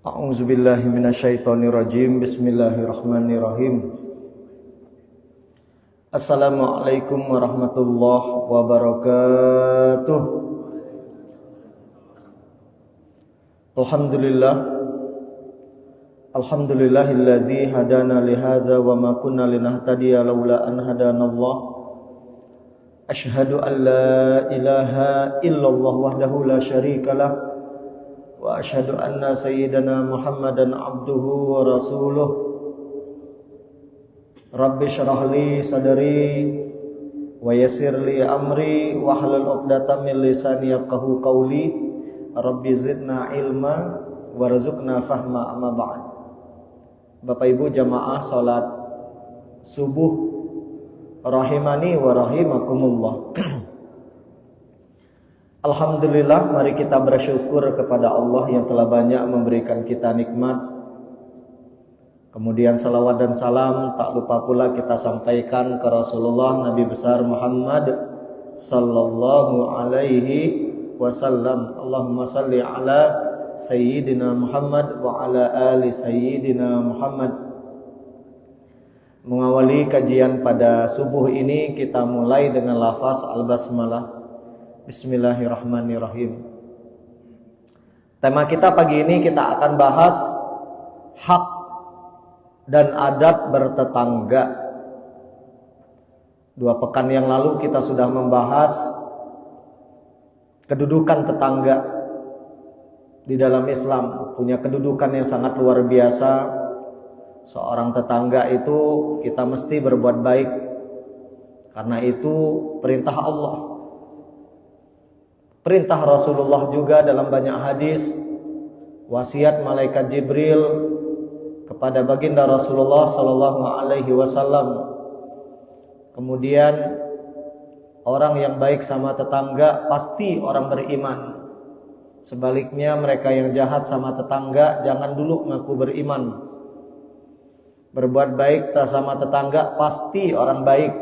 A'udzubillahi minasyaitonirrajim. Bismillahirrahmanirrahim. Assalamualaikum warahmatullahi wabarakatuh. Alhamdulillahilladzi hadana lihadza wa ma kunna linahtadiya laula an hadanallah. Asyhadu an la ilaha illallah wahdahu la syarikalah wa asyhadu anna sayyidana Muhammadan abduhu wa rasuluh. Rabbi syrah li sadri wa yassir li amri wahlul 'uqdatam min lisani yafqahu qawli. Rabbi zidna ilma warzuqna fahma. Amma ba'd. Bapak Ibu jamaah salat subuh rahimani wa rahimakumullah. Alhamdulillah, mari kita bersyukur kepada Allah yang telah banyak memberikan kita nikmat. Kemudian salawat dan salam tak lupa pula kita sampaikan ke Rasulullah Nabi besar Muhammad sallallahu alaihi wasallam. Allahumma salli ala Sayyidina Muhammad wa ala ali Sayyidina Muhammad. Mengawali kajian pada subuh ini, kita mulai dengan lafaz al-basmalah. Bismillahirrahmanirrahim. Tema kita pagi ini kita akan bahas hak dan adab bertetangga. 2 pekan yang lalu kita sudah membahas kedudukan tetangga di dalam Islam, punya kedudukan yang sangat luar biasa. Seorang tetangga itu kita mesti berbuat baik, karena itu perintah Allah. Perintah Rasulullah juga dalam banyak hadis, wasiat malaikat Jibril kepada baginda Rasulullah sallallahu alaihi wasallam. Kemudian orang yang baik sama tetangga pasti orang beriman. Sebaliknya mereka yang jahat sama tetangga jangan dulu ngaku beriman. Berbuat baik sama tetangga pasti orang baik.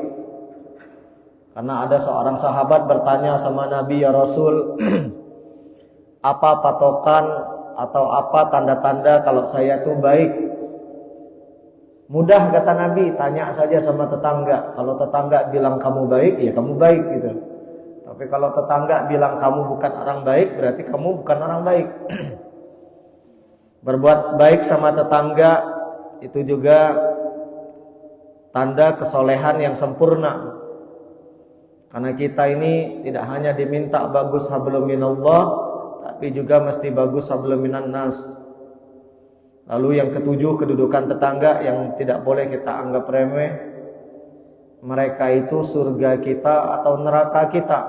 Karena ada seorang sahabat bertanya sama Nabi, ya Rasul, apa patokan atau apa tanda-tanda kalau saya tuh baik? Mudah kata Nabi, tanya saja sama tetangga. Kalau tetangga bilang kamu baik, ya kamu baik gitu. Tapi kalau tetangga bilang kamu bukan orang baik, berarti kamu bukan orang baik. Berbuat baik sama tetangga itu juga tanda kesolehan yang sempurna. Karena kita ini tidak hanya diminta bagus hablum minallah, tapi juga mesti bagus hablum minan nas. Lalu yang ketujuh, kedudukan tetangga yang tidak boleh kita anggap remeh. Mereka itu surga kita atau neraka kita,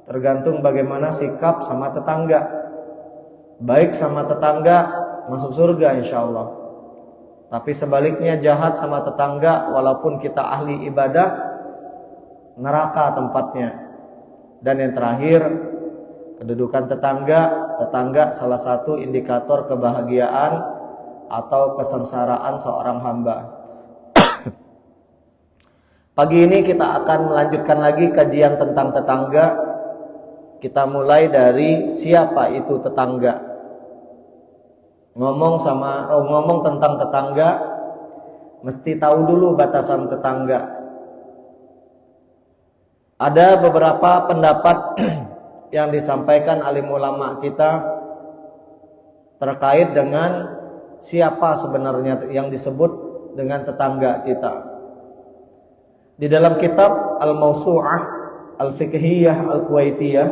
tergantung bagaimana sikap sama tetangga. Baik sama tetangga masuk surga insya Allah. Tapi sebaliknya jahat sama tetangga, walaupun kita ahli ibadah, neraka tempatnya. Dan yang terakhir, kedudukan tetangga salah satu indikator kebahagiaan atau kesengsaraan seorang hamba. Pagi ini kita akan melanjutkan lagi kajian tentang tetangga. Kita mulai dari siapa itu tetangga. Ngomong tentang tetangga, mesti tahu dulu batasan tetangga. Ada beberapa pendapat yang disampaikan alim ulama kita terkait dengan siapa sebenarnya yang disebut dengan tetangga kita. Di dalam kitab Al-Mawsu'ah Al-Fiqhiyah Al-Kuwaitiyah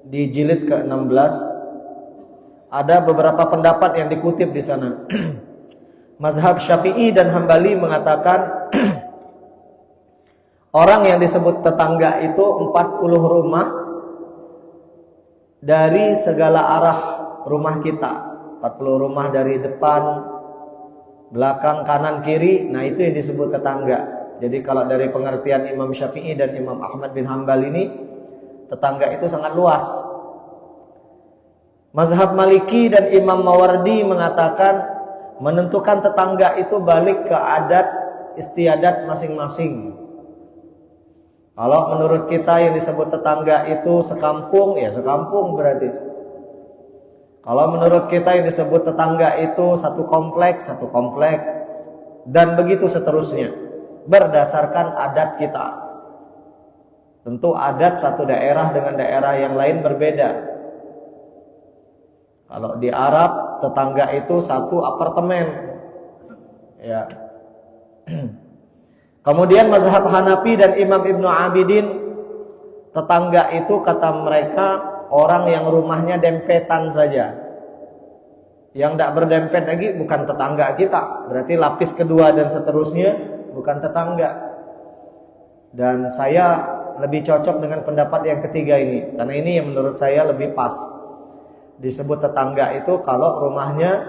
di jilid ke-16 ada beberapa pendapat yang dikutip di sana. Mazhab Syafi'i dan Hambali mengatakan orang yang disebut tetangga itu 40 rumah dari segala arah rumah kita. 40 rumah dari depan, belakang, kanan, kiri. Nah itu yang disebut tetangga. Jadi kalau dari pengertian Imam Syafi'i dan Imam Ahmad bin Hanbal ini, tetangga itu sangat luas. Mazhab Maliki dan Imam Mawardi mengatakan menentukan tetangga itu balik ke adat istiadat masing-masing. Kalau menurut kita yang disebut tetangga itu sekampung, ya sekampung berarti. Kalau menurut kita yang disebut tetangga itu satu komplek, dan begitu seterusnya. Berdasarkan adat kita. Tentu adat satu daerah dengan daerah yang lain berbeda. Kalau di Arab, tetangga itu satu apartemen. Ya. Kemudian mazhab Hanafi dan Imam Ibnu Abidin, tetangga itu kata mereka orang yang rumahnya dempetan saja. Yang tidak berdempet lagi bukan tetangga kita. Berarti lapis kedua dan seterusnya bukan tetangga. Dan saya lebih cocok dengan pendapat yang ketiga ini. Karena ini yang menurut saya lebih pas. Disebut tetangga itu kalau rumahnya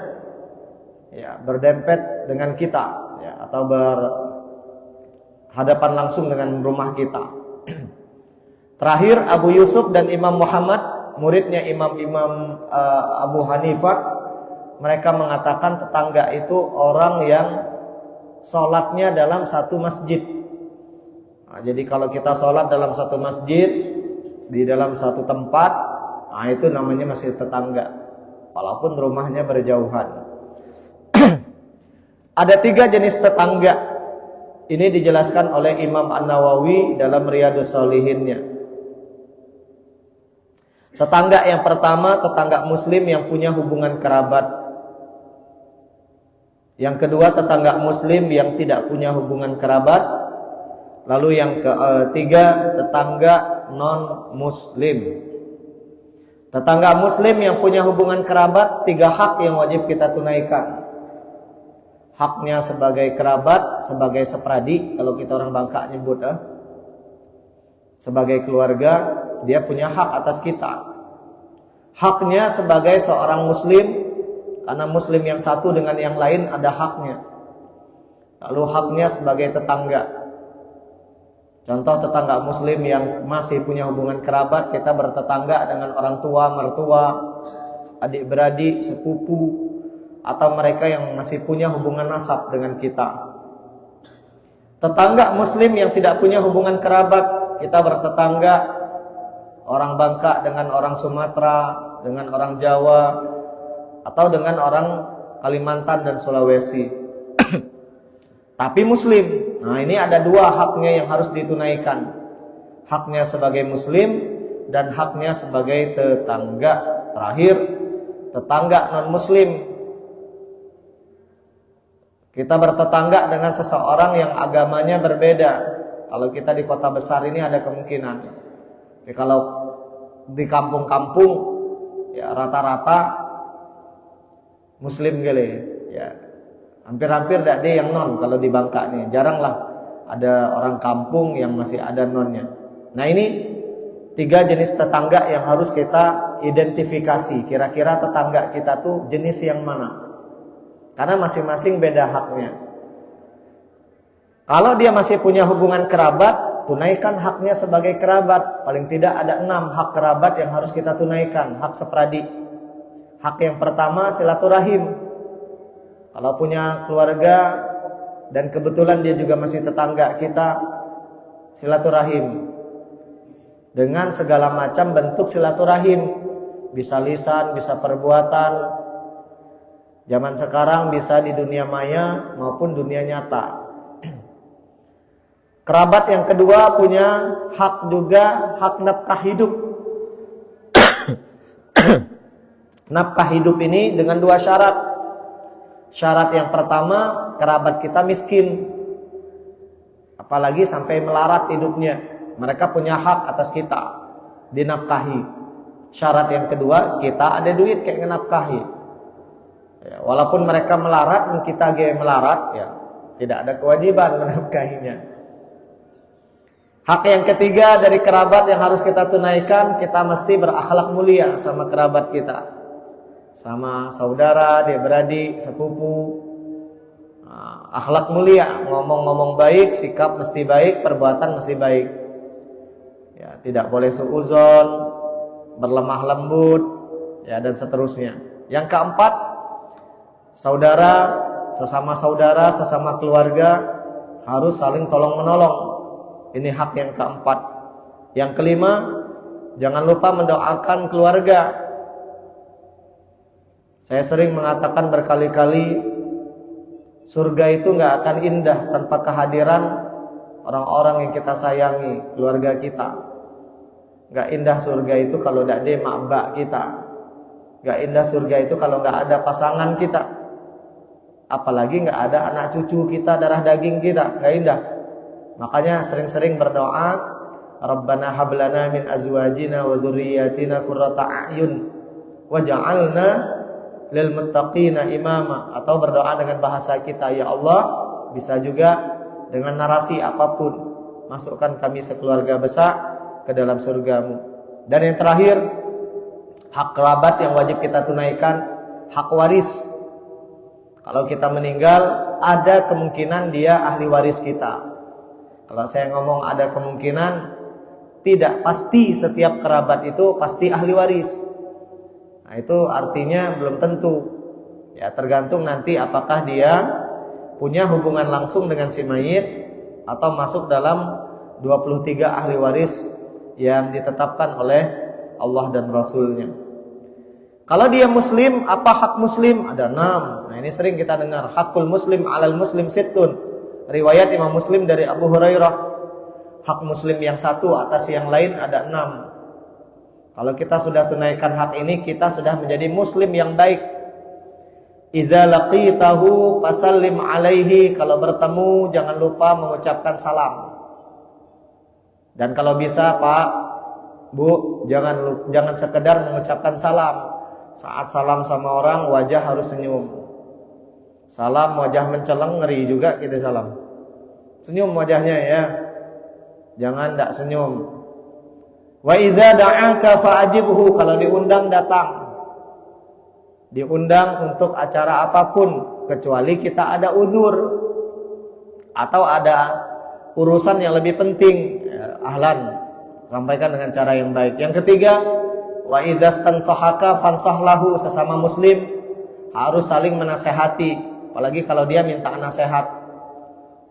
ya berdempet dengan kita, ya, atau berhadapan langsung dengan rumah kita. Terakhir Abu Yusuf dan Imam Muhammad, muridnya Imam Abu Hanifah, mereka mengatakan tetangga itu orang yang sholatnya dalam satu masjid. Nah, jadi kalau kita sholat dalam satu masjid, di dalam satu tempat, nah itu namanya masih tetangga, walaupun rumahnya berjauhan. Ada 3 jenis tetangga. Ini dijelaskan oleh Imam An-Nawawi dalam Riyadhus Shalihinnya. Tetangga yang pertama, tetangga muslim yang punya hubungan kerabat. Yang kedua, tetangga muslim yang tidak punya hubungan kerabat. Lalu yang ketiga, tetangga non-muslim. Tetangga muslim yang punya hubungan kerabat, 3 hak yang wajib kita tunaikan. Haknya sebagai kerabat, sebagai sepradi, kalau kita orang Bangka nyebut, sebagai keluarga, dia punya hak atas kita. Haknya sebagai seorang muslim, karena muslim yang satu dengan yang lain ada haknya. Lalu haknya sebagai tetangga. Contoh tetangga muslim yang masih punya hubungan kerabat, kita bertetangga dengan orang tua, mertua, adik-beradik, sepupu, atau mereka yang masih punya hubungan nasab dengan kita. Tetangga muslim yang tidak punya hubungan kerabat, kita bertetangga orang Bangka dengan orang Sumatera, dengan orang Jawa, atau dengan orang Kalimantan dan Sulawesi. Tapi muslim. Nah, ini ada 2 haknya yang harus ditunaikan. Haknya sebagai muslim dan haknya sebagai tetangga. Terakhir, tetangga non-muslim. Kita bertetangga dengan seseorang yang agamanya berbeda. Kalau kita di kota besar ini ada kemungkinan. Ya, kalau di kampung-kampung ya rata-rata muslim gile, ya hampir-hampir tidak ada yang non. Kalau di Bangka nih jaranglah ada orang kampung yang masih ada nonnya. Nah, ini 3 jenis tetangga yang harus kita identifikasi. Kira-kira tetangga kita tuh jenis yang mana? Karena masing-masing beda haknya. Kalau dia masih punya hubungan kerabat, tunaikan haknya sebagai kerabat. Paling tidak ada 6 hak kerabat yang harus kita tunaikan. Hak sepradi. Hak yang pertama silaturahim. Kalau punya keluarga dan kebetulan dia juga masih tetangga kita, silaturahim. Dengan segala macam bentuk silaturahim. Bisa lisan, bisa perbuatan. Zaman sekarang bisa di dunia maya maupun dunia nyata. Kerabat yang kedua punya hak juga, hak nafkah hidup. Nafkah hidup ini dengan 2 syarat. Syarat yang pertama, kerabat kita miskin. Apalagi sampai melarat hidupnya. Mereka punya hak atas kita, dinafkahi. Syarat yang kedua, kita ada duit kayak ngenafkahi. Ya, walaupun mereka melarat dan kita melarat, ya tidak ada kewajiban menafkahinya. Hak yang ketiga dari kerabat yang harus kita tunaikan, kita mesti berakhlak mulia sama kerabat kita, sama saudara, adik-beradik, sepupu. Nah, akhlak mulia, ngomong-ngomong baik, sikap mesti baik, perbuatan mesti baik. Ya, tidak boleh suuzon, berlemah lembut, ya dan seterusnya. Yang keempat, saudara, sesama keluarga harus saling tolong menolong. Ini hak yang keempat. Yang kelima, jangan lupa mendoakan keluarga. Saya sering mengatakan berkali-kali, surga itu nggak akan indah tanpa kehadiran orang-orang yang kita sayangi, keluarga kita. Nggak indah surga itu kalau nggak ada mak bak kita. Nggak indah surga itu kalau nggak ada pasangan kita. Apalagi nggak ada anak cucu kita, darah daging kita, nggak indah. Makanya sering-sering berdoa, Rabbana hablana min azwajina wa dzurriyyatina qurrata a'yun waj'alna lil muttaqina imama, atau berdoa dengan bahasa kita, ya Allah, bisa juga dengan narasi apapun, masukkan kami sekeluarga besar ke dalam surgamu. Dan yang terakhir, hak kerabat yang wajib kita tunaikan, hak waris. Kalau kita meninggal, ada kemungkinan dia ahli waris kita. Kalau saya ngomong ada kemungkinan, tidak pasti setiap kerabat itu pasti ahli waris. Nah, itu artinya belum tentu. Ya, tergantung nanti apakah dia punya hubungan langsung dengan si mayit atau masuk dalam 23 ahli waris yang ditetapkan oleh Allah dan Rasulnya. Kalau dia muslim, apa hak muslim? Ada 6. Nah, ini sering kita dengar, hakul muslim alal muslim sittun. Riwayat Imam Muslim dari Abu Hurairah, hak muslim yang satu atas yang lain ada 6. Kalau kita sudah tunaikan hak ini, kita sudah menjadi muslim yang baik. Idza laqitahu fasallim alaihi, kalau bertemu jangan lupa mengucapkan salam. Dan kalau bisa Pak, Bu, jangan sekedar mengucapkan salam. Saat salam sama orang, wajah harus senyum. Salam wajah menceleng, ngeri juga kita salam. Senyum wajahnya ya. Jangan tidak senyum. Wa idza da'aka fa'ajibhu, kalau diundang datang. Diundang untuk acara apapun, kecuali kita ada uzur atau ada urusan yang lebih penting, ahlan, sampaikan dengan cara yang baik. Yang ketiga, wa idza stansahaka fansahlahu, sesama muslim harus saling menasehati, apalagi kalau dia minta nasihat.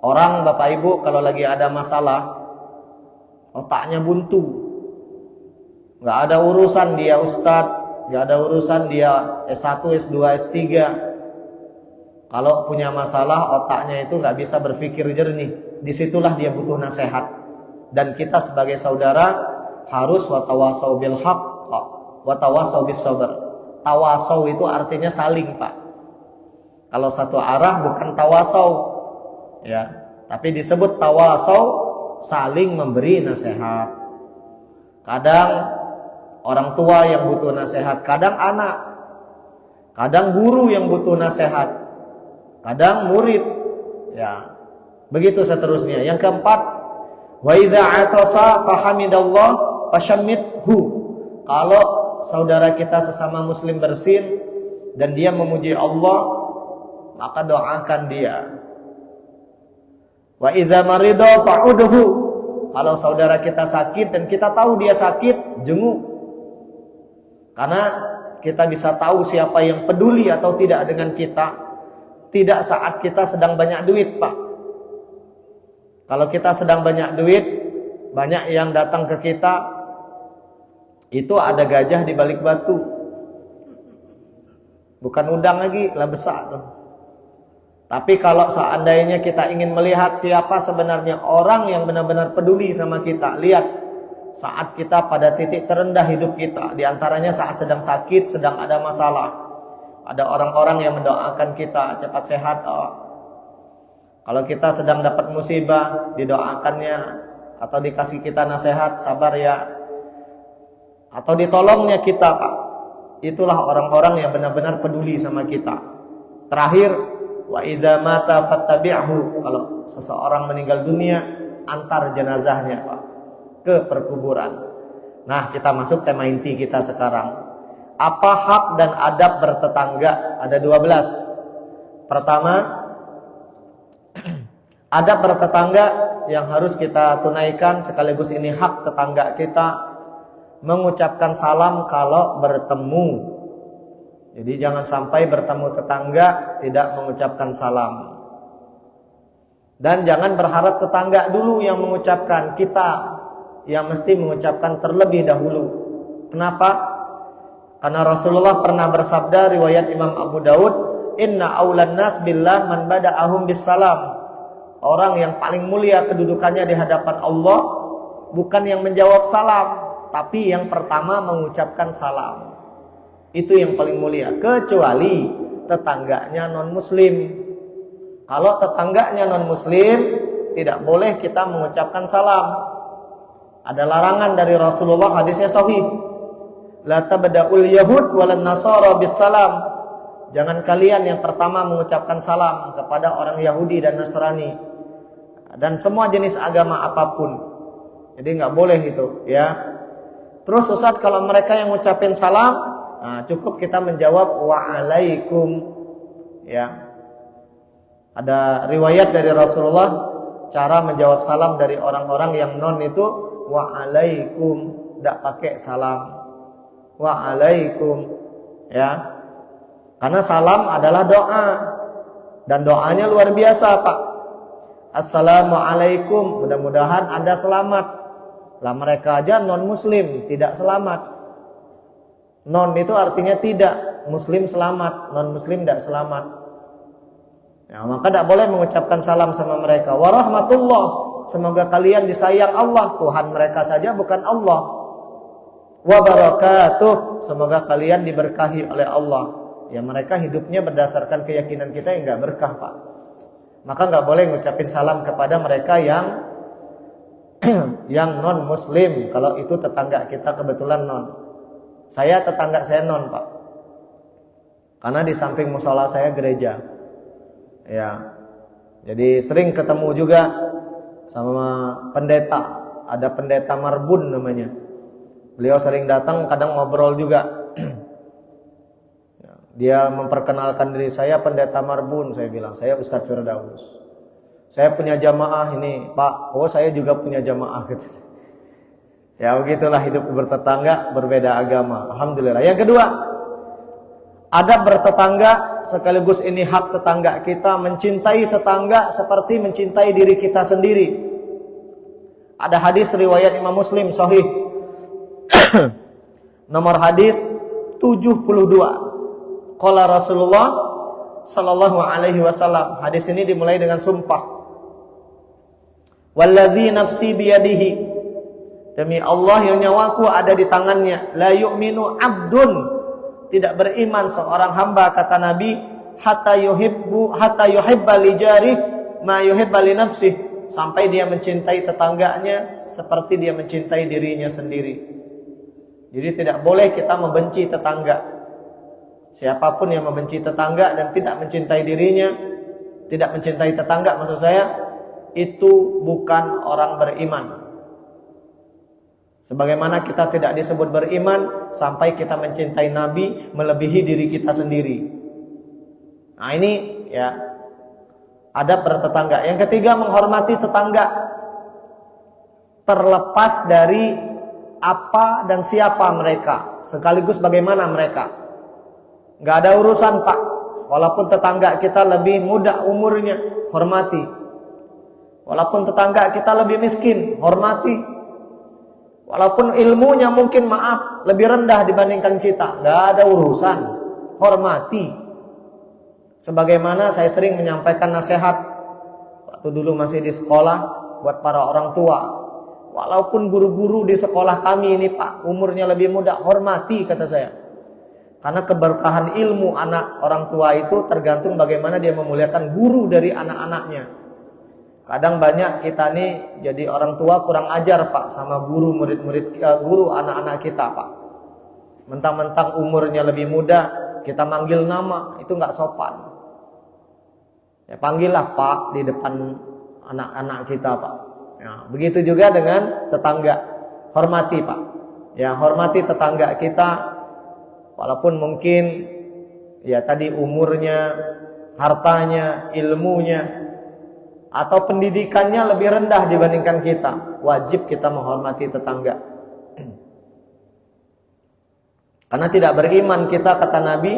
Orang Bapak Ibu kalau lagi ada masalah, otaknya buntu, nggak ada urusan dia ustadz, nggak ada urusan dia S1, S2, S3. Kalau punya masalah, otaknya itu nggak bisa berpikir jernih. Disitulah dia butuh nasihat. Dan kita sebagai saudara harus watawasau bil haq, watawasau bis sabr. Tawasau itu artinya saling, Pak. Kalau satu arah bukan tawasau, ya, tapi disebut tawasau, saling memberi nasihat. Kadang orang tua yang butuh nasihat, kadang anak, kadang guru yang butuh nasihat, kadang murid, ya, begitu seterusnya. Yang keempat, wa idza atasa fahamidallah fashammithu. Kalau saudara kita sesama muslim bersin dan dia memuji Allah, maka doakan dia. Wa idza marida fa'udhu. Kalau saudara kita sakit dan kita tahu dia sakit, jenguk. Karena kita bisa tahu siapa yang peduli atau tidak dengan kita. Tidak saat kita sedang banyak duit, Pak. Kalau kita sedang banyak duit, banyak yang datang ke kita, itu ada gajah di balik batu. Bukan udang lagi, lah besar. Tapi kalau seandainya kita ingin melihat siapa sebenarnya orang yang benar-benar peduli sama kita, lihat saat kita pada titik terendah hidup kita, di antaranya saat sedang sakit, sedang ada masalah, ada orang-orang yang mendoakan kita cepat sehat. Kalau kita sedang dapat musibah, didoakannya atau dikasih kita nasihat, sabar ya, atau ditolongnya kita, Pak. Itulah orang-orang yang benar-benar peduli sama kita. Terakhir, wa idza mata fattabi'hu. Kalau seseorang meninggal dunia, antar jenazahnya, Pak, ke perkuburan. Nah, kita masuk tema inti kita sekarang. Apa hak dan adab bertetangga? Ada 12. Pertama, adab bertetangga yang harus kita tunaikan, sekaligus ini hak tetangga kita, mengucapkan salam kalau bertemu. Jadi jangan sampai bertemu tetangga tidak mengucapkan salam. Dan jangan berharap tetangga dulu yang mengucapkan, kita yang mesti mengucapkan terlebih dahulu. Kenapa? Karena Rasulullah pernah bersabda, riwayat Imam Abu Daud, "Inna aulan nas billah man bada'ahum bisalam." Orang yang paling mulia kedudukannya di hadapan Allah bukan yang menjawab salam, tapi yang pertama mengucapkan salam. Itu yang paling mulia, kecuali tetangganya non-muslim. Kalau tetangganya non-muslim, tidak boleh kita mengucapkan salam. Ada larangan dari Rasulullah, hadisnya sahih. La tabda'ul yahud walan nasara bisalam. Jangan kalian yang pertama mengucapkan salam kepada orang Yahudi dan Nasrani dan semua jenis agama apapun. Jadi nggak boleh itu, ya. Terus Ustaz, kalau mereka yang ngucapin salam, nah cukup kita menjawab wa'alaikum, ya. Ada riwayat dari Rasulullah cara menjawab salam dari orang-orang yang non itu wa'alaikum, tidak pakai salam. Wa'alaikum, ya. Karena salam adalah doa dan doanya luar biasa, Pak. Assalamualaikum, mudah-mudahan Anda selamat. Lah mereka aja non-muslim tidak selamat. Non itu artinya tidak, muslim selamat, non-muslim tidak selamat. Ya, maka tidak boleh mengucapkan salam sama mereka. Warahmatullah, semoga kalian disayang Allah, Tuhan mereka saja bukan Allah. Wabarakatuh, semoga kalian diberkahi oleh Allah. Ya mereka hidupnya berdasarkan keyakinan kita yang nggak berkah, Pak. Maka nggak boleh ngucapin salam kepada mereka yang yang non muslim. Kalau itu tetangga kita kebetulan non. Saya tetangga saya non, Pak. Karena di samping musola saya gereja. Ya. Jadi sering ketemu juga sama pendeta. Ada pendeta Marbun namanya. Beliau sering datang, kadang ngobrol juga. Dia memperkenalkan diri, saya pendeta Marbun. Saya bilang, saya Ustadz Firdaus. Saya punya jamaah ini, Pak. Oh, saya juga punya jamaah gitu. Ya begitulah hidup bertetangga, berbeda agama. Alhamdulillah. Yang kedua, adab bertetangga sekaligus ini hak tetangga kita, mencintai tetangga seperti mencintai diri kita sendiri. Ada hadis riwayat Imam Muslim sahih. Nomor hadis 72. Qala Rasulullah sallallahu alaihi wasallam. Hadis ini dimulai dengan sumpah. Walladzi nafsi biyadihi. Demi Allah yang nyawaku ada di tangannya. La yu'minu abdun. Tidak beriman seorang hamba, kata Nabi, hatta yuhibba li jari ma yuhibba li nafsih. Sampai dia mencintai tetangganya seperti dia mencintai dirinya sendiri. Jadi tidak boleh kita membenci tetangga. Siapapun yang membenci tetangga dan tidak mencintai dirinya, tidak mencintai tetangga maksud saya, itu bukan orang beriman. Sebagaimana kita tidak disebut beriman sampai kita mencintai Nabi melebihi diri kita sendiri. Nah ini ya adab bertetangga. Yang ketiga, menghormati tetangga. Terlepas dari apa dan siapa mereka, sekaligus bagaimana mereka. Gak ada urusan, Pak. Walaupun tetangga kita lebih muda umurnya, hormati. Walaupun tetangga kita lebih miskin, hormati. Walaupun ilmunya mungkin lebih rendah dibandingkan kita, gak ada urusan, hormati. Sebagaimana saya sering menyampaikan nasihat waktu dulu masih di sekolah buat para orang tua. Walaupun guru-guru di sekolah kami ini, Pak, umurnya lebih muda, hormati, kata saya. Karena keberkahan ilmu anak orang tua itu tergantung bagaimana dia memuliakan guru dari anak-anaknya. Kadang banyak kita nih jadi orang tua kurang ajar, Pak, sama guru murid-murid guru anak-anak kita, Pak. Mentang-mentang umurnya lebih muda, kita manggil nama, itu nggak sopan. Ya panggillah Pak di depan anak-anak kita, Pak. Ya, begitu juga dengan tetangga. Hormati, Pak. Ya, hormati tetangga kita. Walaupun mungkin ya tadi umurnya, hartanya, ilmunya atau pendidikannya lebih rendah dibandingkan kita, wajib kita menghormati tetangga. Karena tidak beriman kita, kata Nabi,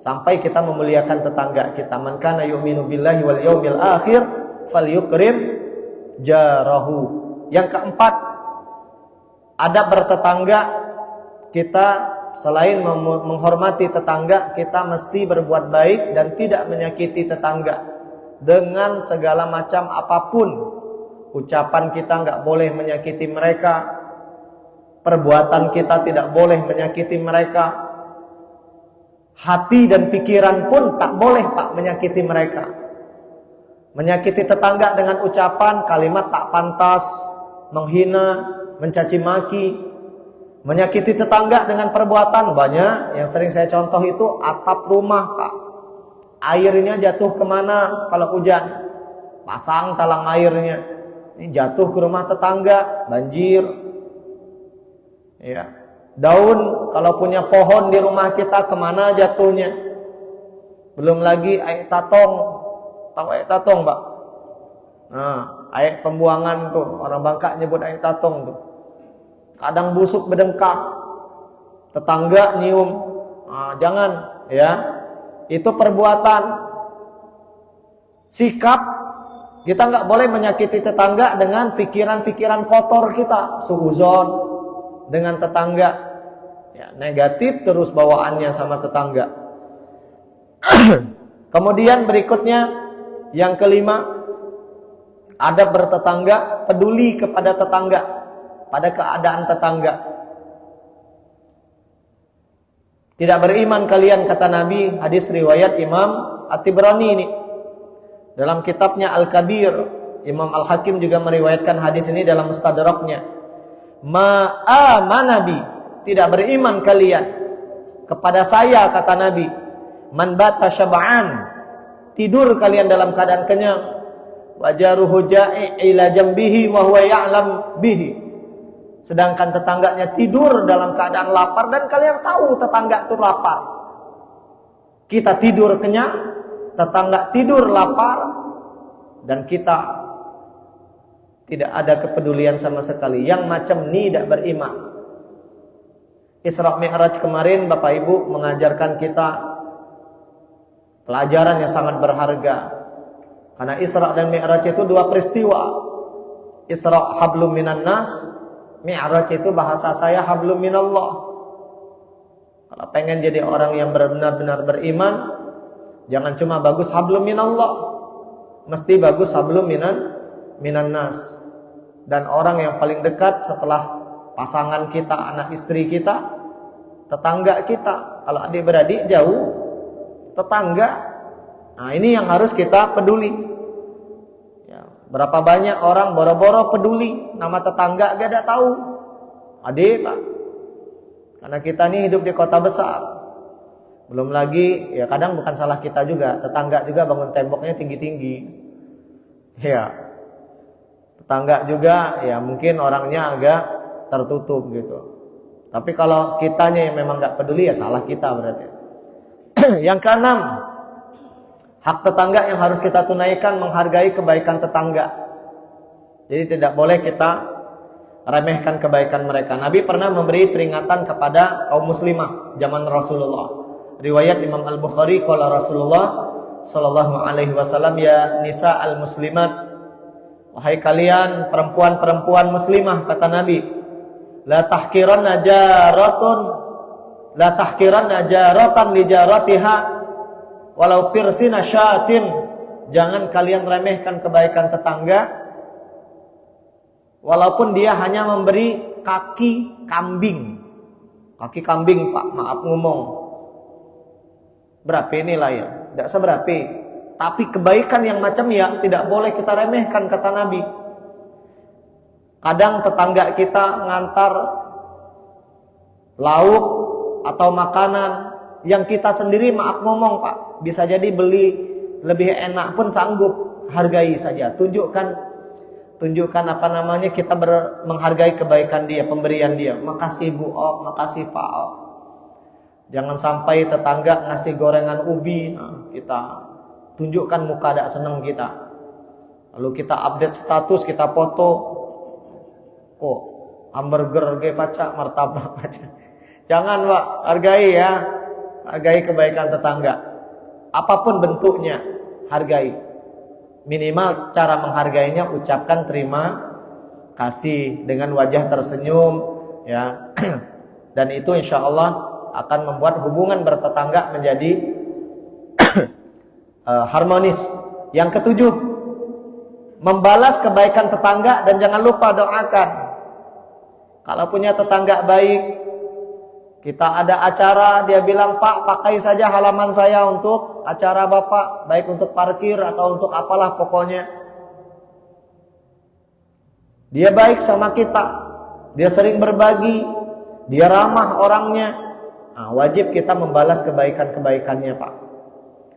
sampai kita memuliakan tetangga kita. Man kana yu'minu billahi wal yaumil akhir falyukrim jarahu. Yang keempat, adab bertetangga kita selain menghormati tetangga, kita mesti berbuat baik dan tidak menyakiti tetangga dengan segala macam apapun. Ucapan kita nggak boleh menyakiti mereka, perbuatan kita tidak boleh menyakiti mereka, hati dan pikiran pun tak boleh Pak menyakiti mereka. Menyakiti tetangga dengan ucapan, kalimat tak pantas, menghina, mencaci maki. Menyakiti tetangga dengan perbuatan, banyak yang sering saya contoh itu atap rumah Pak. Airnya jatuh kemana kalau hujan? Pasang talang airnya. Ini jatuh ke rumah tetangga, banjir. Ya. Daun kalau punya pohon di rumah kita kemana jatuhnya? Belum lagi air tatong. Tahu air tatong Pak? Nah, air pembuangan tuh, orang Bangka nyebut air tatong tuh. Kadang busuk berdengkak, tetangga nyium. Nah, jangan ya. Itu perbuatan. Sikap kita nggak boleh menyakiti tetangga dengan pikiran-pikiran kotor kita, suuzon dengan tetangga. Ya, negatif terus bawaannya sama tetangga. Kemudian berikutnya yang kelima, adab bertetangga, peduli kepada tetangga, pada keadaan tetangga. Tidak beriman kalian kata Nabi, hadis riwayat Imam At-Tibrani ini. Dalam kitabnya Al-Kabir, Imam Al-Hakim juga meriwayatkan hadis ini dalam Mustadraknya. Ma'amanabi, tidak beriman kalian kepada saya kata Nabi. Man bata syab'an, tidur kalian dalam keadaan kenyang. Wajaruhu ja'i ila jambihi wa huwa ya'lam bihi. Sedangkan tetangganya tidur dalam keadaan lapar dan kalian tahu tetangga itu lapar. Kita tidur kenyang, tetangga tidur lapar, dan kita tidak ada kepedulian sama sekali. Yang macam ini tidak beriman. Isra Mi'raj kemarin Bapak Ibu mengajarkan kita pelajaran yang sangat berharga. Karena Isra dan Mi'raj itu dua peristiwa. Isra hablum minan nas, Mi'raj itu bahasa saya hablum minallah. Kalau pengen jadi orang yang benar-benar beriman, jangan cuma bagus hablum minallah, mesti bagus hablum minan nas. Dan orang yang paling dekat setelah pasangan kita, anak istri kita, tetangga kita. Kalau adik-beradik jauh, tetangga. Nah, ini yang harus kita peduli. Ya, berapa banyak orang boro-boro peduli nama tetangga gak ada tahu. Adik Pak. Karena kita ini hidup di kota besar. Belum lagi, ya kadang bukan salah kita juga, tetangga juga bangun temboknya tinggi-tinggi. Ya. Tetangga juga ya mungkin orangnya agak tertutup gitu. Tapi kalau kitanya yang memang gak peduli ya salah kita berarti. Yang keenam, hak tetangga yang harus kita tunaikan, menghargai kebaikan tetangga. Jadi tidak boleh kita remehkan kebaikan mereka. Nabi pernah memberi peringatan kepada kaum muslimah zaman Rasulullah. Riwayat Imam Al-Bukhari, qala Rasulullah sallallahu alaihi wasallam, ya nisa al-muslimat, wahai kalian perempuan-perempuan muslimah, kata Nabi, la tahkiranna jaratan li jaratiha walau pirsina syatin. Jangan kalian remehkan kebaikan tetangga walaupun dia hanya memberi kaki kambing. Kaki kambing Pak, maaf ngomong. Berapa nilainya? Tidak seberapa. Tapi kebaikan yang macam ya tidak boleh kita remehkan kata Nabi. Kadang tetangga kita ngantar lauk atau makanan yang kita sendiri maaf ngomong Pak, bisa jadi beli lebih enak pun sanggup, hargai saja. Tunjukkan apa namanya, kita menghargai kebaikan dia, pemberian dia. Makasih Bu Op, makasih Pak Op. Jangan sampai tetangga ngasih gorengan ubi, nah, kita tunjukkan muka ada seneng kita. Lalu kita update status, kita foto. Kok hamburger ge paca, martabak paca. Jangan Pak, hargai ya. Hargai kebaikan tetangga. Apapun bentuknya, hargai. Minimal cara menghargainya ucapkan terima kasih dengan wajah tersenyum ya. Dan itu insya Allah akan membuat hubungan bertetangga menjadi harmonis. Yang ketujuh, membalas kebaikan tetangga dan jangan lupa doakan. Kalau punya tetangga baik, kita ada acara, dia bilang, "Pak, pakai saja halaman saya untuk acara Bapak, baik untuk parkir atau untuk apalah pokoknya." Dia baik sama kita, dia sering berbagi, dia ramah orangnya. Nah, wajib kita membalas kebaikan-kebaikannya, Pak.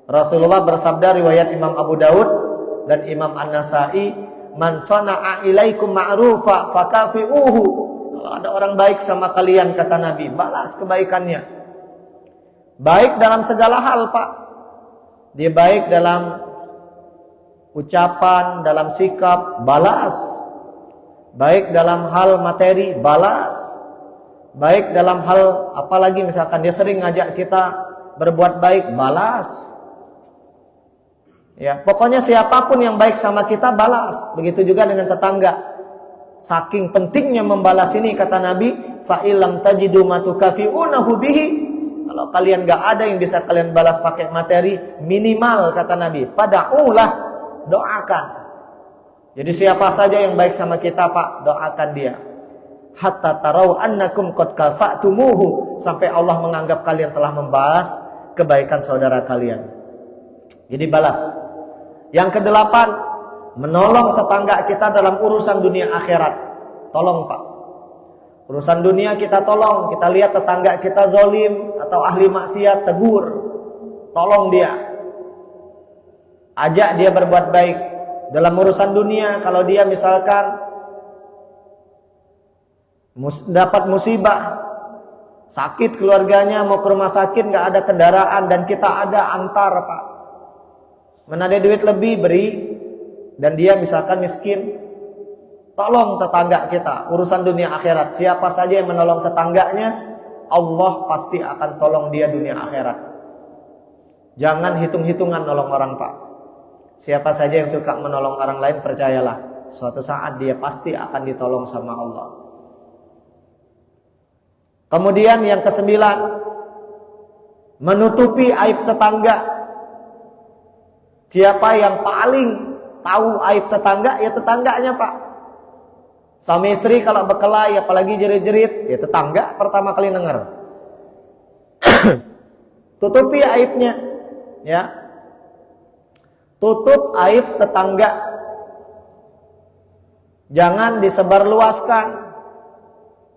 Rasulullah bersabda, riwayat Imam Abu Daud dan Imam An-Nasai, "Man sana'a ilaikum ma'rufa fakafi'uhu." Kalau ada orang baik sama kalian, kata Nabi, balas kebaikannya. Baik dalam segala hal, Pak. Dia baik dalam ucapan, dalam sikap, balas. Baik dalam hal materi, balas. Baik dalam hal apalagi, misalkan dia sering ngajak kita berbuat baik, balas. Ya, pokoknya siapapun yang baik sama kita, balas. Begitu juga dengan tetangga. Saking pentingnya membalas ini, kata Nabi, fa illam tajidu ma tukafi'unahu bihi. Kalau kalian gak ada yang bisa kalian balas pakai materi, minimal, kata Nabi, pada'ulah, doakan. Jadi siapa saja yang baik sama kita, Pak, doakan dia. Hatta tarau annakum qad kafa'tumuhu, sampai Allah menganggap kalian telah membalas kebaikan saudara kalian. Jadi balas. Yang kedelapan, menolong tetangga kita dalam urusan dunia akhirat. Tolong, Pak. Urusan dunia kita tolong. Kita lihat tetangga kita zalim atau ahli maksiat, tegur. Tolong dia. Ajak dia berbuat baik. Dalam urusan dunia, kalau dia misalkan dapat musibah, sakit keluarganya, mau ke rumah sakit, gak ada kendaraan, dan kita ada, antar, Pak. Mana ada duit lebih, beri. Dan dia misalkan miskin, tolong tetangga kita. Urusan dunia akhirat, siapa saja yang menolong tetangganya, Allah pasti akan tolong dia dunia akhirat. Jangan hitung-hitungan nolong orang, Pak. Siapa saja yang suka menolong orang lain, percayalah, suatu saat dia pasti akan ditolong sama Allah. Kemudian yang kesembilan, menutupi aib tetangga. Siapa yang paling tahu aib tetangga? Ya tetangganya, Pak. Suami istri kalau berkelahi, apalagi jerit-jerit, ya tetangga pertama kali denger. Tutupi aibnya, ya. Tutup aib tetangga. Jangan disebarluaskan.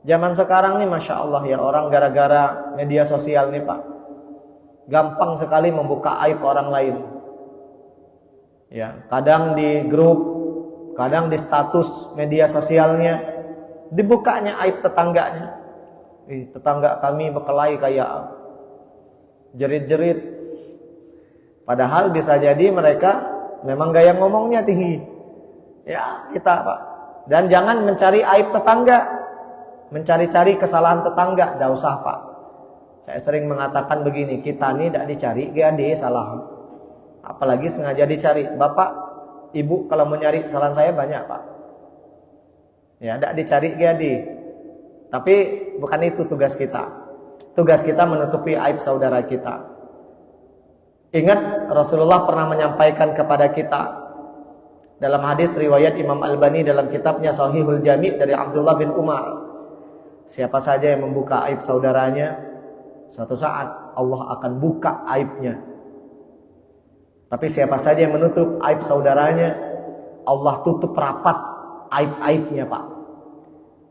Zaman sekarang nih, Masya Allah ya, orang gara-gara media sosial nih, Pak, gampang sekali membuka aib orang lain. Ya, kadang di grup, kadang di status media sosialnya, dibukanya aib tetangganya. Tetangga kami berkelahi kayak jerit-jerit. Padahal bisa jadi mereka memang gaya ngomongnya tinggi. Ya, kita, Pak. Dan jangan mencari aib tetangga, mencari-cari kesalahan tetangga, tidak usah, Pak. Saya sering mengatakan begini, kita nih tidak dicari, gak ada salah. Apalagi sengaja dicari. Bapak, Ibu kalau mau nyari kesalahan saya banyak, Pak. Ya, tidak dicari gadi. Tapi bukan itu tugas kita. Tugas kita menutupi aib saudara kita. Ingat, Rasulullah pernah menyampaikan kepada kita dalam hadis riwayat Imam Albani dalam kitabnya Sahihul Jami' dari Abdullah bin Umar. Siapa saja yang membuka aib saudaranya, suatu saat Allah akan buka aibnya. Tapi siapa saja yang menutup aib saudaranya, Allah tutup rapat aib-aibnya, Pak.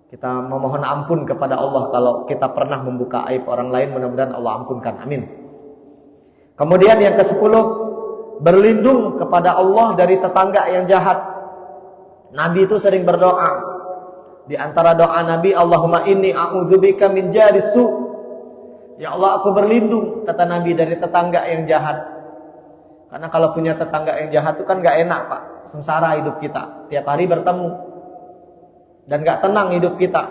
Kita memohon ampun kepada Allah kalau kita pernah membuka aib orang lain, mudah-mudahan Allah ampunkan. Amin. Kemudian yang ke-10, berlindung kepada Allah dari tetangga yang jahat. Nabi itu sering berdoa. Di antara doa Nabi, Allahumma inni a'udzubika min jaris su'. Ya Allah, aku berlindung, kata Nabi, dari tetangga yang jahat. Karena kalau punya tetangga yang jahat itu kan gak enak, Pak. Sengsara hidup kita. Tiap hari bertemu. Dan gak tenang hidup kita.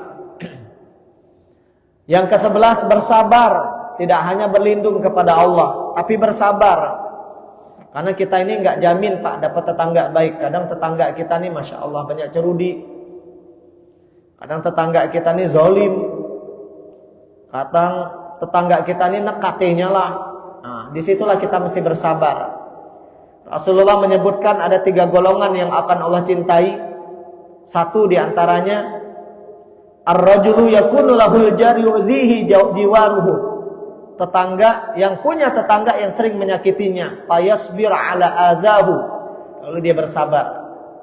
Yang ke-11, bersabar. Tidak hanya berlindung kepada Allah, tapi bersabar. Karena kita ini gak jamin, Pak, dapat tetangga baik. Kadang tetangga kita nih, Masya Allah, banyak cerudi. Kadang tetangga kita nih zalim. Kadang tetangga kita ini nekatinya lah. Nah, disitulah kita mesti bersabar. Rasulullah menyebutkan ada 3 golongan yang akan Allah cintai. Satu diantaranya, ar-rajulu yakunu lahul jari yu'dhihi jiwaruhu. Tetangga yang punya tetangga yang sering menyakitinya, fayasbir ala adzahu. Lalu dia bersabar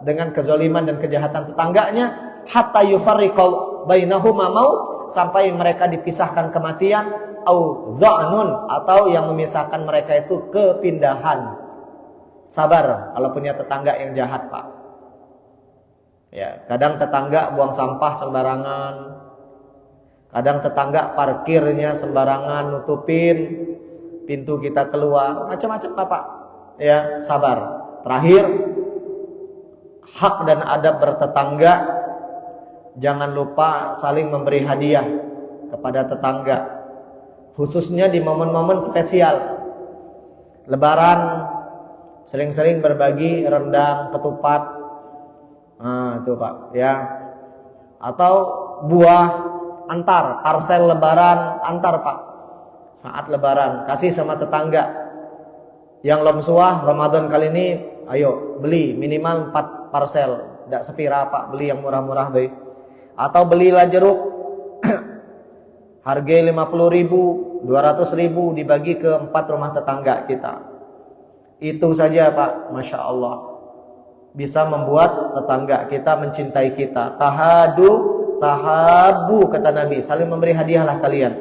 dengan kezaliman dan kejahatan tetangganya, hatta yufarriqu bainahuma maut, sampai mereka dipisahkan kematian, au dha'nun, atau yang memisahkan mereka itu kepindahan. Sabar kalau punya tetangga yang jahat, Pak. Ya, kadang tetangga buang sampah sembarangan. Kadang tetangga parkirnya sembarangan, nutupin pintu kita keluar, macam-macam, Pak. Ya, sabar. Terakhir, hak dan adab bertetangga, jangan lupa saling memberi hadiah kepada tetangga, khususnya di momen-momen spesial. Lebaran, sering-sering berbagi rendang, ketupat. Nah, itu Pak, ya. Atau buah antar, parsel lebaran antar, Pak. Saat lebaran, kasih sama tetangga. Yang lomsuah Ramadan kali ini, ayo beli minimal 4 parsel, tidak sepira, Pak, beli yang murah-murah baik. Atau belilah jeruk harga 50.000, 200.000, dibagi ke 4 rumah tetangga kita. Itu saja, Pak, Masya Allah, bisa membuat tetangga kita mencintai kita. Tahabu, kata Nabi, saling memberi hadiahlah kalian,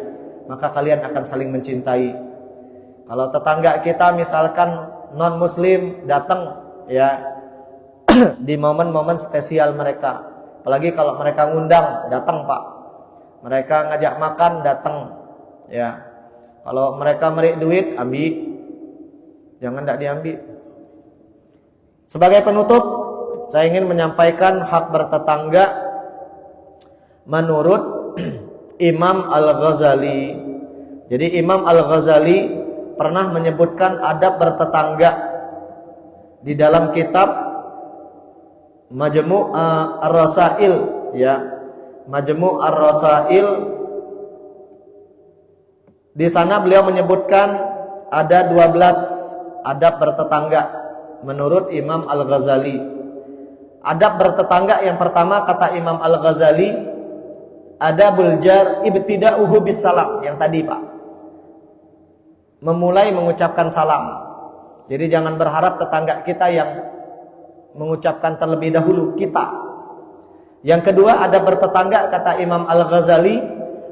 maka kalian akan saling mencintai. Kalau tetangga kita misalkan non muslim datang, ya, di momen-momen spesial mereka, apalagi kalau mereka ngundang, datang, Pak. Mereka ngajak makan, datang, ya. Kalau mereka merik duit, ambil, jangan tidak diambil. Sebagai penutup, saya ingin menyampaikan hak bertetangga menurut Imam Al-Ghazali. Jadi Imam Al-Ghazali pernah menyebutkan adab bertetangga di dalam kitab Majmu' Ar-Rasail, ya. Majmu' Ar-Rasail. Di sana beliau menyebutkan ada 12 adab bertetangga menurut Imam Al-Ghazali. Adab bertetangga yang pertama, kata Imam Al-Ghazali, adabul jar ibtida'uhu bis salam, yang tadi, Pak. Memulai mengucapkan salam. Jadi jangan berharap tetangga kita yang mengucapkan terlebih dahulu kita. Yang kedua, adab bertetangga, kata Imam Al-Ghazali,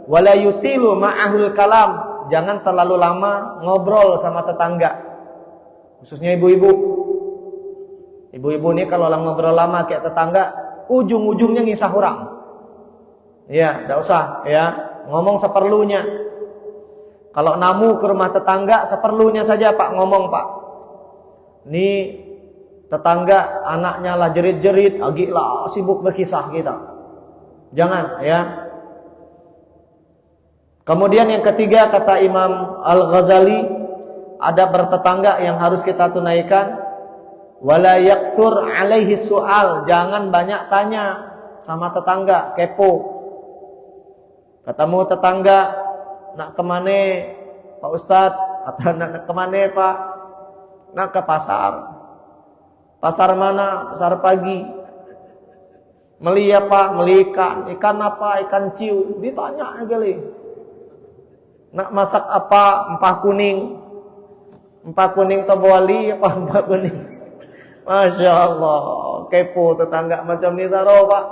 wala yutilu ma'ahul kalam, jangan terlalu lama ngobrol sama tetangga, khususnya ibu-ibu. Ibu-ibu ini kalau ngobrol lama kayak tetangga, ujung-ujungnya ngisah orang. Ya, tidak usah, ya, ngomong seperlunya. Kalau namu ke rumah tetangga, seperlunya saja, Pak, ngomong, Pak. Ini tetangga anaknya lah jerit-jerit, agak lah sibuk berkisah kita. Jangan, ya. Kemudian yang ketiga, kata Imam Al-Ghazali, ada bertetangga yang harus kita tunaikan, wala yakthur alaihi su'al, jangan banyak tanya sama tetangga, kepo. Ketemu tetangga, nak kemana Pak Ustadz? Atau nak kemana Pak? Nak ke pasar. Pasar mana? Pasar pagi. Meli apa? Meli ikan. Ikan apa? Ikan ciu. Ditanya kali. Nak masak apa? Empah kuning. Empah kuning atau bawali apa empah kuning? Masya Allah, kepo tetangga macam ni Saro, Pak.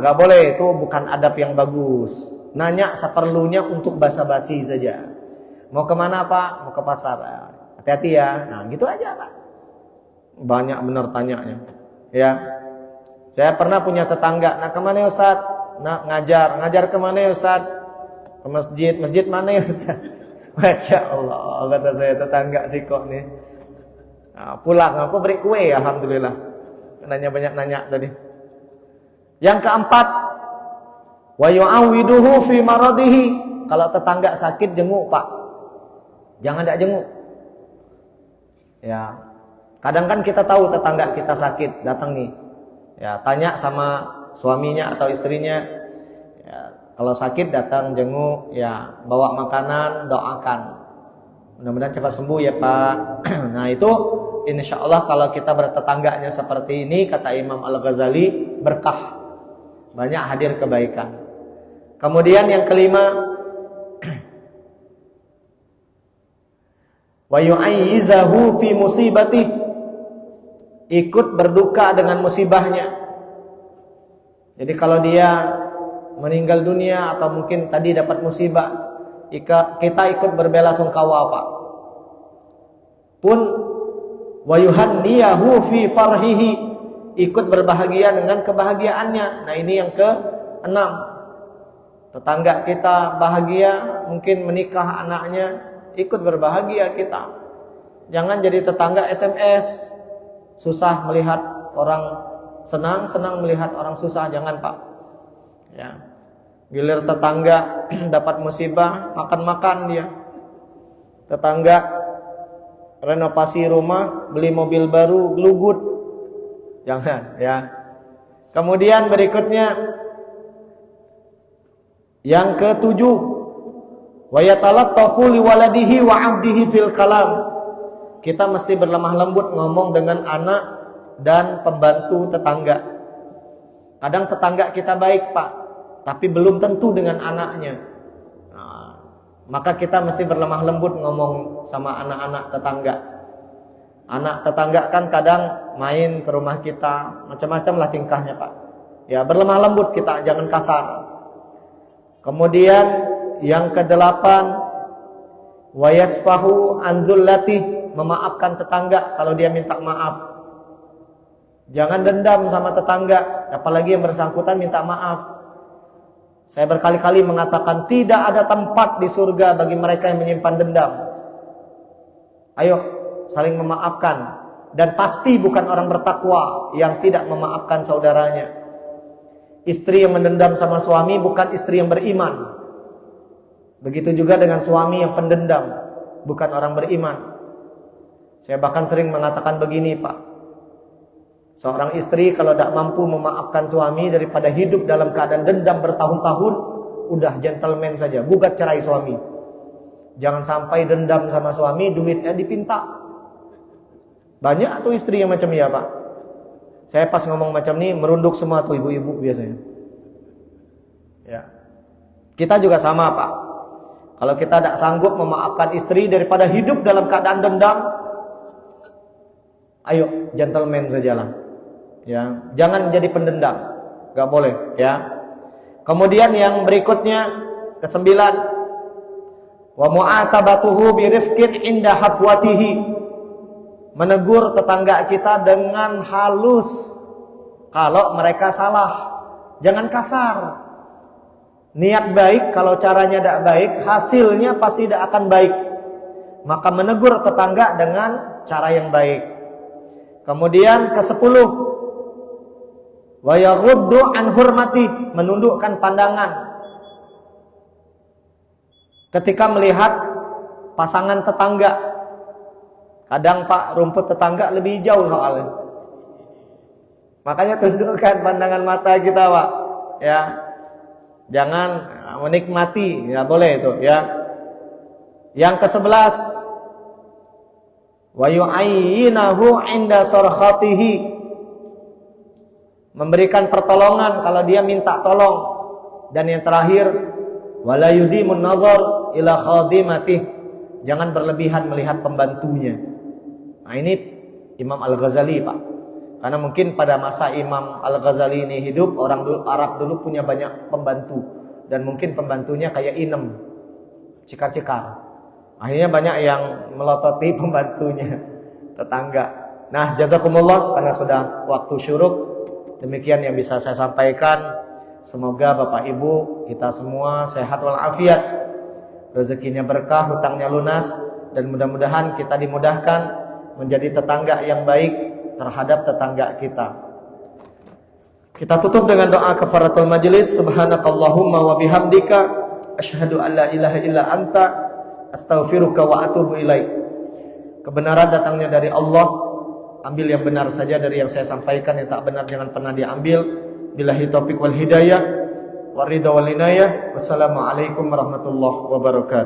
Nggak boleh, itu bukan adab yang bagus. Nanya seperlunya untuk basa-basi saja. Mau kemana, Pak? Mau ke pasar. Hati-hati ya. Nah, gitu aja, Pak. Banyak benar tanyanya. Ya. Saya pernah punya tetangga. Nah, kemana Ustaz? Nah, ngajar. Ngajar kemana Ustaz? Ke masjid. Masjid mana ya Ustaz? Masya Allah, kata saya, tetangga sih kok nih. Nah, pulang aku beri kue, alhamdulillah. Nanya banyak nanya tadi. Yang keempat, wa yu'awiduhu fi maradihi. Kalau tetangga sakit, jenguk, Pak. Jangan tidak jenguk. Ya. Kadang kan kita tahu tetangga kita sakit, datang nih. Ya, tanya sama suaminya atau istrinya. Ya, Kalau sakit datang jenguk, ya bawa makanan, doakan. Mudah-mudahan cepat sembuh ya Pak. Nah itu insya Allah kalau kita bertetangganya seperti ini, kata Imam Al-Ghazali, berkah. Banyak hadir kebaikan. Kemudian yang kelima, wa yu'ayyizahu fi musibati, ikut berduka dengan musibahnya. Jadi kalau dia meninggal dunia atau mungkin tadi dapat musibah, kita ikut berbelasungkawa Pak. Pun wa yuhanniyahu fi farhihi, ikut berbahagia dengan kebahagiaannya. Nah ini yang ke-6. Tetangga kita bahagia, mungkin menikah anaknya, ikut berbahagia kita. Jangan jadi tetangga SMS, susah melihat orang senang, senang melihat orang susah. Jangan Pak. Ya. Gilir tetangga dapat musibah, makan-makan dia. Tetangga renovasi rumah, beli mobil baru, gelugut. Jangan ya. Kemudian berikutnya yang ke-7, wa yatalattafu liwaladihi wa 'abdihi fil kalam. Kita mesti berlemah lembut ngomong dengan anak dan pembantu tetangga. Kadang tetangga kita baik Pak, tapi belum tentu dengan anaknya. Nah, maka kita mesti berlemah lembut ngomong sama anak-anak tetangga. Anak tetangga kan kadang main ke rumah kita, macam-macam lah tingkahnya Pak. Ya berlemah lembut kita, jangan kasar. Kemudian yang ke-8, wa yasfahu an zullati, memaafkan tetangga kalau dia minta maaf. Jangan dendam sama tetangga, apalagi yang bersangkutan minta maaf. Saya berkali-kali mengatakan tidak ada tempat di surga bagi mereka yang menyimpan dendam. Ayo saling memaafkan. Dan pasti bukan orang bertakwa yang tidak memaafkan saudaranya. Istri yang mendendam sama suami bukan istri yang beriman. Begitu juga dengan suami yang pendendam, bukan orang beriman. Saya bahkan sering mengatakan begini Pak, seorang istri kalau tidak mampu memaafkan suami, daripada hidup dalam keadaan dendam bertahun-tahun, udah gentleman saja, gugat cerai suami. Jangan sampai dendam sama suami, duitnya dipinta. Banyak tuh istri yang macam ya Pak. Saya pas ngomong macam ini merunduk semua tuh ibu-ibu biasanya. Ya. Kita juga sama Pak. Kalau kita tidak sanggup memaafkan istri daripada hidup dalam keadaan dendam, ayo gentleman sajalah. Ya, jangan jadi pendendam. Gak boleh, ya. Kemudian yang berikutnya ke-9, wa mu'atabatuhu birifqin inda hafwatihi, menegur tetangga kita dengan halus kalau mereka salah. Jangan kasar. Niat baik, kalau caranya tidak baik, hasilnya pasti tidak akan baik. Maka menegur tetangga dengan cara yang baik. Kemudian ke-10, wa yaghuddu an hurmati, menundukkan pandangan ketika melihat pasangan tetangga. Kadang Pak, rumput tetangga lebih hijau soalnya. Makanya tundukkan pandangan mata kita Pak. Ya. Jangan menikmati, ya boleh itu ya. Yang ke-11, wa yu'ayyinahu 'inda sarkhatihi, memberikan pertolongan kalau dia minta tolong. Dan yang terakhir, wala yudimun nazar ila khadimati, jangan berlebihan melihat pembantunya. Nah ini Imam Al-Ghazali Pak. Karena mungkin pada masa Imam Al-Ghazali ini hidup, orang Arab dulu punya banyak pembantu. Dan mungkin pembantunya kayak inem, cikar-cikar. Akhirnya banyak yang melototi pembantunya, tetangga. Nah jazakumullah, karena sudah waktu syuruk. Demikian yang bisa saya sampaikan. Semoga Bapak Ibu kita semua sehat walafiat, rezekinya berkah, hutangnya lunas. Dan mudah-mudahan kita dimudahkan menjadi tetangga yang baik terhadap tetangga kita. Kita tutup dengan doa kafaratul majelis. Subhanakallahumma wa bihamdika asyhadu an la ilaha illa anta astaghfiruka wa atubu ilaik. Kebenaran datangnya dari Allah. Ambil yang benar saja dari yang saya sampaikan, yang tak benar jangan pernah diambil. Billahi taufiq wal hidayah. waridha wal inayah. Wassalamualaikum warahmatullahi wabarakatuh.